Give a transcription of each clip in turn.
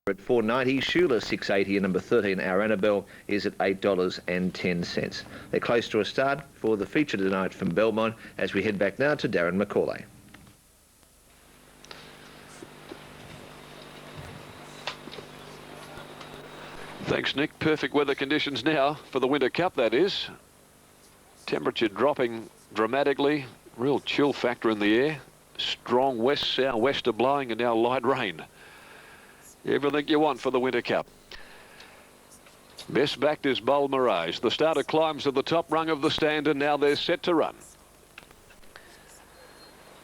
At $4.90, Shula $6.80, and number 13, Our Annabelle, is at $8.10. They're close to a start for the feature tonight from Belmont as we head back now to Darren Macaulay. Thanks, Nick. Perfect weather conditions now for the Winter Cup, that is. Temperature dropping dramatically. Real chill factor in the air. Strong west-southwester blowing and now light rain. Everything you want for the Winter Cup. Best backed is Bold Mirage. The starter climbs to the top rung of the stand and now they're set to run.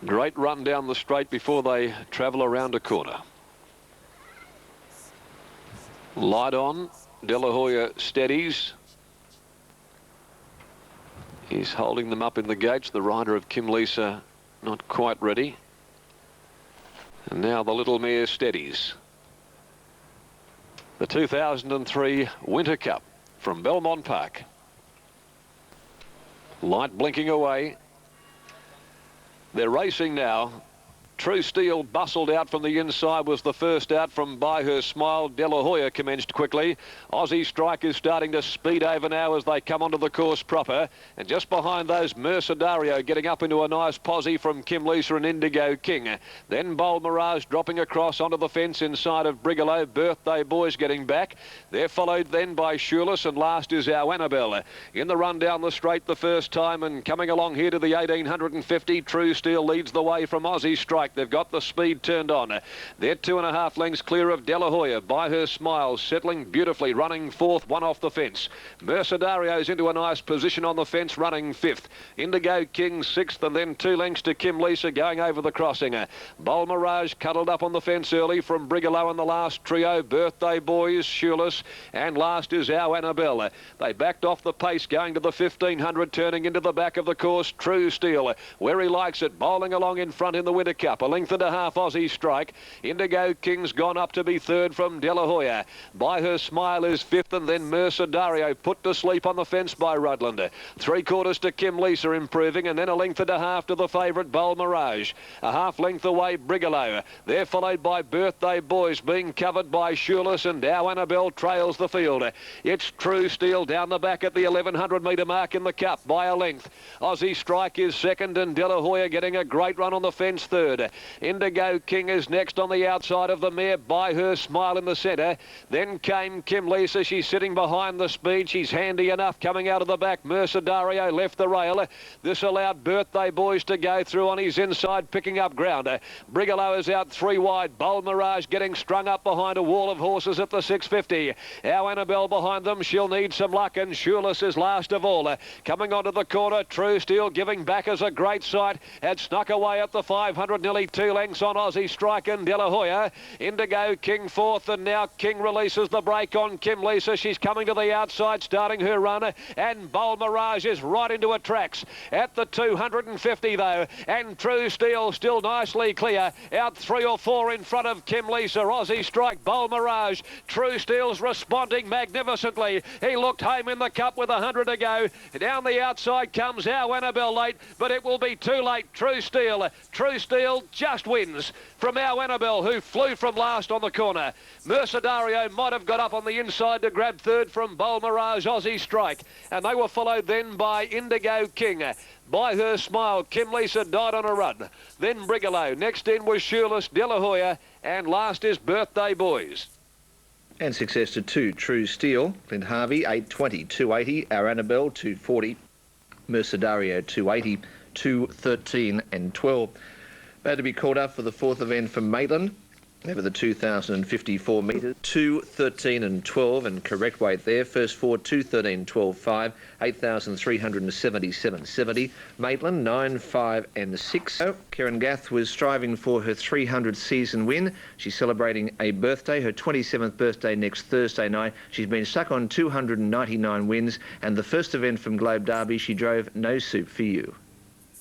Great run down the straight before they travel around a corner. Light on. De La Hoya steadies. He's holding them up in the gates. The rider of Kim Lisa not quite ready. And now the little mare steadies. The 2003 Winter Cup from Belmont Park. Light blinking away. They're racing now. True Steel bustled out from the inside, was the first out from By Her Smile. De La Hoya commenced quickly. Aussie Strike is starting to speed over now as they come onto the course proper. And just behind those, Mercedario getting up into a nice posse from Kim Lisa and Indigo King. Then Bold Mirage dropping across onto the fence inside of Brigalow. Birthday Boys getting back. They're followed then by Shulis, and last is Our Annabelle. In the run down the straight the first time, and coming along here to the 1850, True Steel leads the way from Aussie Strike. They've got the speed turned on. They're 2.5 lengths clear of De La Hoya. By Her Smile settling beautifully, running fourth, one off the fence. Mercedario's into a nice position on the fence, running fifth. Indigo King sixth, and then 2 lengths to Kim Lisa going over the crossing. Bold Mirage cuddled up on the fence early from Brigalow in the last trio. Birthday Boys, Shulis, and last is Our Annabelle. They backed off the pace going to the 1500, turning into the back of the course. True Steel, where he likes it, bowling along in front in the Winter Cup. 1.5 lengths Aussie Strike. Indigo King's gone up to be third from De La Hoya. By Her Smile is fifth, and then Mercedario put to sleep on the fence by Rudland. 3/4 to Kim Lisa improving, and then 1.5 lengths to the favourite Bold Mirage. 1/2 length away Brigalow. They're followed by Birthday Boys being covered by Shulis, and Our Annabelle trails the field. It's True Steel down the back at the 1100 metre mark in the Cup by a length. Aussie Strike is second, and De La Hoya getting a great run on the fence third. Indigo King is next on the outside of the mare. By Her Smile in the centre. Then came Kim Lisa. She's sitting behind the speed. She's handy enough coming out of the back. Mercedario left the rail. This allowed Birthday Boys to go through on his inside, picking up ground. Brigalow is out 3 wide. Bold Mirage getting strung up behind a wall of horses at the 650. Our Annabelle behind them. She'll need some luck, and Shulis is last of all. Coming onto the corner, True Steel giving back as a great sight. Had snuck away at the 500, nearly 2 lengths on Aussie Strike and De La Hoya. Indigo King fourth, and now King releases the brake on Kim Lisa. She's coming to the outside, starting her run, and Bold Mirage is right into her tracks at the 250 though, and True Steel still nicely clear, out 3 or 4 in front of Kim Lisa. Aussie Strike, Bold Mirage. True Steel's responding magnificently. He looked home in the Cup with 100 to go. Down the outside comes Our Annabelle late, but it will be too late. True Steel just wins from Our Annabelle, who flew from last on the corner. Mercedario might have got up on the inside to grab third from Bold Mirage, Aussie Strike, and they were followed then by Indigo King. By Her Smile, Kim Lisa died on a run. Then Brigalow. Next in was Shulis, De La Hoya, and last is Birthday Boys. And success to 2, True Steel. Clint Harvey, 8.20, 2.80. Our Annabelle, 2.40. Mercedario, 2.80, 2.13 and 12. About to be called up for the 4th event from Maitland over the 2,054 metres. 2.13 and 12, and correct weight there. First 4, 2.13, 12.5, 8,377.70. Maitland, 9.5 and 6. Kerryn Gath was striving for her 300th season win. She's celebrating a birthday, her 27th birthday next Thursday night. She's been stuck on 299 wins, and the first event from Globe Derby, she drove No Soup for You.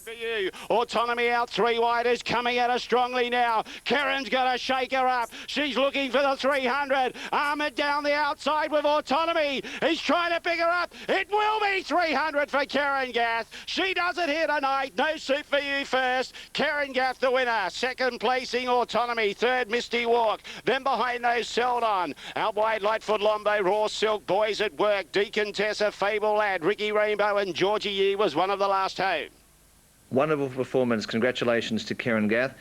For you, Autonomy out 3 wide is coming at her strongly now. Kerryn's got to shake her up. She's looking for the 300. Ahmed down the outside with Autonomy. He's trying to pick her up. It will be 300 for Kerryn Gath. She does it here tonight. No Suit For You first. Kerryn Gath the winner. Second placing Autonomy. Third Misty Walk. Then behind those Seldon. Out wide Lightfoot Lombo, Raw Silk, Boys at Work, Deacon Tessa, Fable Lad, Ricky Rainbow and Georgie Yee was one of the last home. Wonderful performance. Congratulations to Kerryn Gath.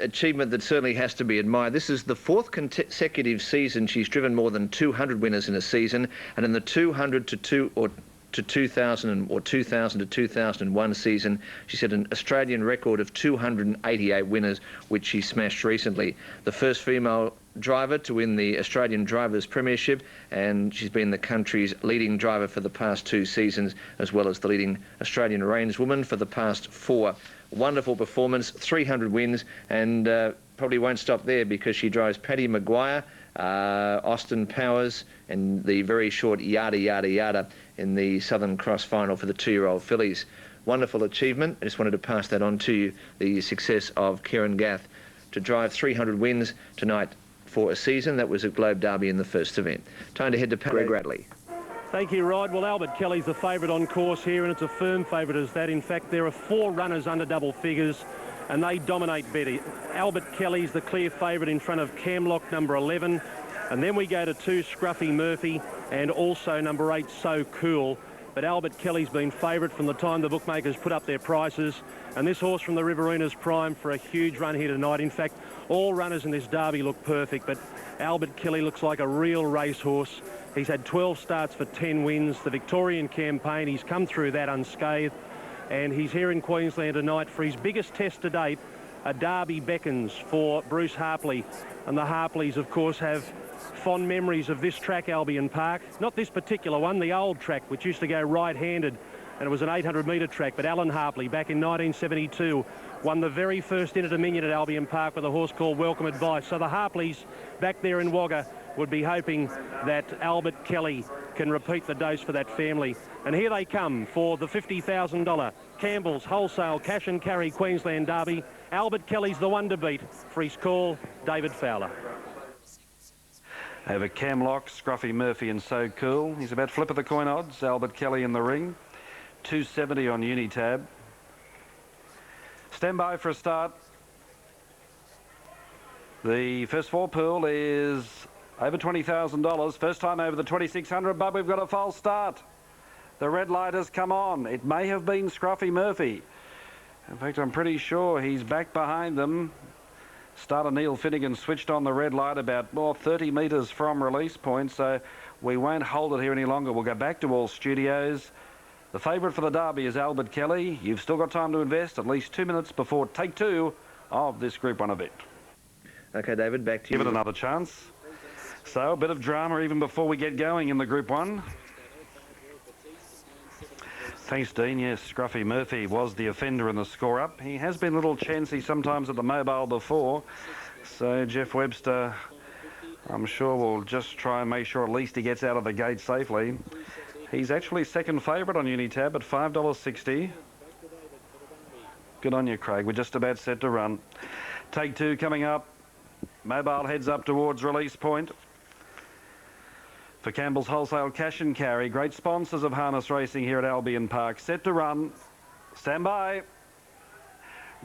Achievement that certainly has to be admired. This is the 4th consecutive season she's driven more than 200 winners in a season, and in the 200 to 2000 or 2000 to 2001 season, she set an Australian record of 288 winners, which she smashed recently. The first female driver to win the Australian Drivers' Premiership, and she's been the country's leading driver for the past 2 seasons, as well as the leading Australian reinswoman for the past 4. Wonderful performance, 300 wins, and probably won't stop there because she drives Paddy Maguire, Austin Powers, and the very short Yada Yada Yada in the Southern Cross final for the 2-year-old fillies. Wonderful achievement. I just wanted to pass that on to you, the success of Kerryn Gath to drive 300 wins tonight for a season. That was at Globe Derby in the first event. Time to head to Greg Radley. Thank you, Rod. Well, Albert Kelly's the favourite on course here, and it's a firm favourite as that. In fact, there are 4 runners under double figures, and they dominate Betty. Albert Kelly's the clear favourite in front of Camlock, number 11. And then we go to 2, Scruffy Murphy, and also number 8, So Cool. But Albert Kelly's been favourite from the time the bookmakers put up their prices. And this horse from the Riverina's primed for a huge run here tonight. In fact, all runners in this derby look perfect, but Albert Kelly looks like a real racehorse. He's had 12 starts for 10 wins. The Victorian campaign, he's come through that unscathed. And he's here in Queensland tonight for his biggest test to date. A derby beckons for Bruce Harpley. And the Harpleys, of course, have fond memories of this track, Albion Park. Not this particular one, the old track, which used to go right-handed, and it was an 800-metre track. But Alan Harpley, back in 1972, won the very first Inter-Dominion at Albion Park with a horse called Welcome Advice. So the Harpleys back there in Wagga would be hoping that Albert Kelly can repeat the dose for that family. And here they come for the $50,000 Campbell's Wholesale Cash and Carry Queensland Derby. Albert Kelly's the one to beat. For his call, David Fowler. Over Camlock, Scruffy Murphy and So Cool. He's about flip of the coin odds. Albert Kelly in the ring. 270 on Unitab. Stand by for a start. The first 4 pool is over $20,000. First time over the 2,600, but we've got a false start. The red light has come on. It may have been Scruffy Murphy. In fact, I'm pretty sure he's back behind them. Starter Neil Finnegan switched on the red light about 30 metres from release point, so we won't hold it here any longer. We'll go back to all studios. The favourite for the derby is Albert Kelly. You've still got time to invest, at least 2 minutes before take 2 of this Group 1 event. Okay, David, back to you. Give it another chance. So a bit of drama even before we get going in the Group 1. Thanks, Dean. Yes, Scruffy Murphy was the offender in the score-up. He has been a little chancy sometimes at the mobile before. So Jeff Webster, I'm sure, will just try and make sure at least he gets out of the gate safely. He's actually second favourite on Unitab at $5.60. Good on you, Craig. We're just about set to run. Take 2 coming up. Mobile heads up towards release point. For Campbell's Wholesale Cash and Carry, great sponsors of harness racing here at Albion Park. Set to run. Stand by.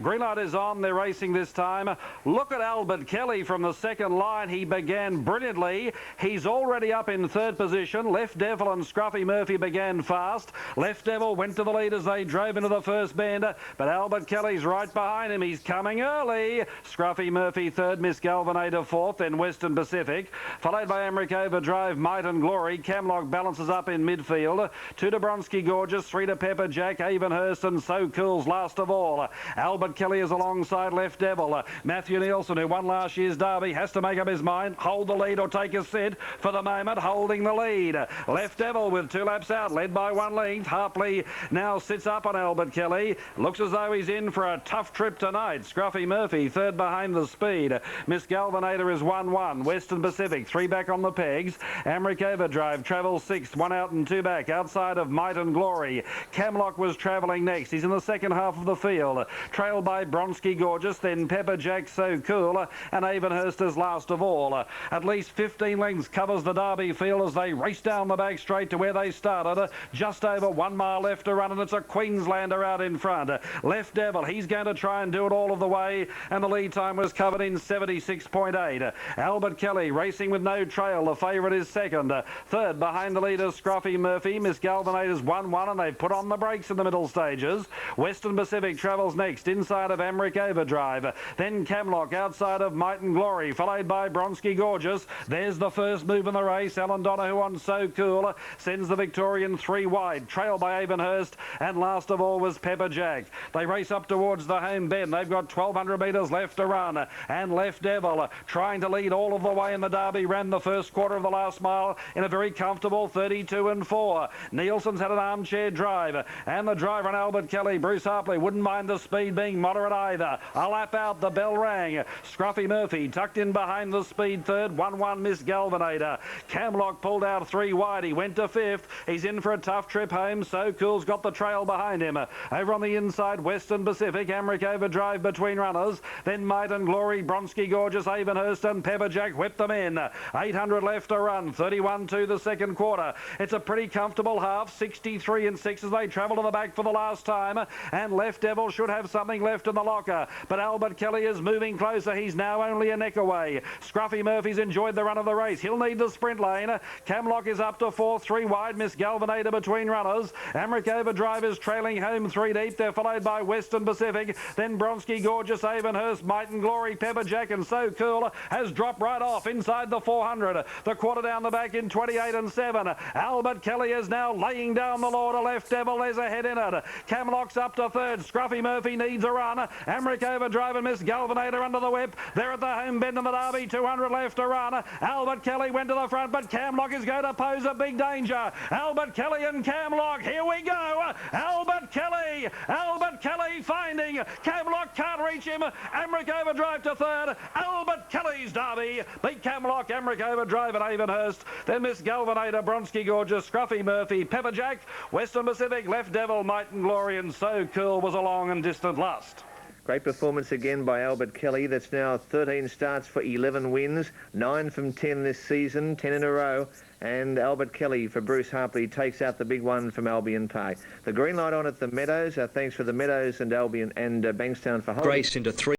Green light is on. They're racing this time. Look at Albert Kelly from the second line. He began brilliantly. He's already up in 3rd position. Left Devil and Scruffy Murphy began fast. Left Devil went to the lead as they drove into the first bend, but Albert Kelly's right behind him. He's coming early. Scruffy Murphy 3rd, Miss Galvanator 4th, then Western Pacific, followed by Emmerich Overdrive, Might and Glory. Camlock balances up in midfield. 2 to Bronski Gorgeous, 3 to Pepper Jack, Avonhurst and So Cool's last of all. Albert Albert Kelly is alongside Left Devil. Matthew Nielsen, who won last year's Derby, has to make up his mind, hold the lead or take a sit. For the moment, holding the lead. Left Devil with 2 laps out, led by 1 length. Harpley now sits up on Albert Kelly. Looks as though he's in for a tough trip tonight. Scruffy Murphy, 3rd behind the speed. Miss Galvanator is 1-1. Western Pacific, 3 back on the pegs. Amric Overdrive travels 6th, 1 out and 2 back. Outside of Might and Glory. Camlock was travelling next. He's in the second half of the field. Trailed by Bronski Gorgeous, then Pepper Jack So Cool, and Avonhurst is last of all. At least 15 lengths covers the Derby field as they race down the back straight to where they started. Just over 1 mile left to run, and it's a Queenslander out in front. Left Devil, he's going to try and do it all of the way, and the lead time was covered in 76.8. Albert Kelly racing with no trail. The favourite is 2nd. 3rd behind the leader, Scruffy Murphy. Miss Galvanator's 1-1, and they've put on the brakes in the middle stages. Western Pacific travels next, inside of Amric Overdrive. Then Camlock outside of Might and Glory, followed by Bronski Gorgeous. There's the first move in the race. Alan Donoghue on So Cool sends the Victorian 3 wide, trailed by Avonhurst, and last of all was Pepper Jack. They race up towards the home bend. They've got 1,200 metres left to run, and Left Devil trying to lead all of the way in the Derby ran the first quarter of the last mile in a very comfortable 32-4. Nielsen's had an armchair drive, and the driver on Albert Kelly, Bruce Harpley, wouldn't mind the speed being moderate either. A lap out, the bell rang. Scruffy Murphy tucked in behind the speed 3rd, 1-1 Miss Galvanator. Camlock pulled out 3 wide. He went to 5th. He's in for a tough trip home. So Cool's got the trail behind him. Over on the inside, Western Pacific, Amric Overdrive between runners. Then Might and Glory, Bronski Gorgeous, Avonhurst and Pepper Jack whipped them in. 800 left to run. 31-2 the second quarter. It's a pretty comfortable half. 63-6 as they travel to the back for the last time. And Left Devil should have something left in the locker. But Albert Kelly is moving closer. He's now only a neck away. Scruffy Murphy's enjoyed the run of the race. He'll need the sprint lane. Camlock is up to 4th, 3 wide. Miss Galvanator between runners. Amric Overdrive is trailing home 3 deep. They're followed by Western Pacific. Then Bronski Gorgeous, Avonhurst, Might and Glory, Pepper Jack and So Cool has dropped right off inside the 400. The quarter down the back in 28-7. Albert Kelly is now laying down the law to Left Devil. There's a head in it. Camlock's up to 3rd. Scruffy Murphy needs a run. Amric Overdrive and Miss Galvanator under the whip. They're at the home bend in the Derby. 200 left to run. Albert Kelly went to the front, but Camlock is going to pose a big danger. Albert Kelly and Camlock. Here we go. Albert Kelly finding. Camlock can't reach him. Amric Overdrive to 3rd. Albert Kelly's Derby beat Camlock, Amric Overdrive and Avonhurst. Then Miss Galvanator, Bronski Gorgeous, Scruffy Murphy, Pepper Jack, Western Pacific, Left Devil, Might and Glory and So Cool was a long and distant last. Great performance again by Albert Kelly. That's now 13 starts for 11 wins, 9 from 10 this season, 10 in a row. And Albert Kelly for Bruce Harpley takes out the big one from Albion Pay. The green light on at the Meadows. Thanks for the Meadows and Albion and Bankstown for holding. Race into 3.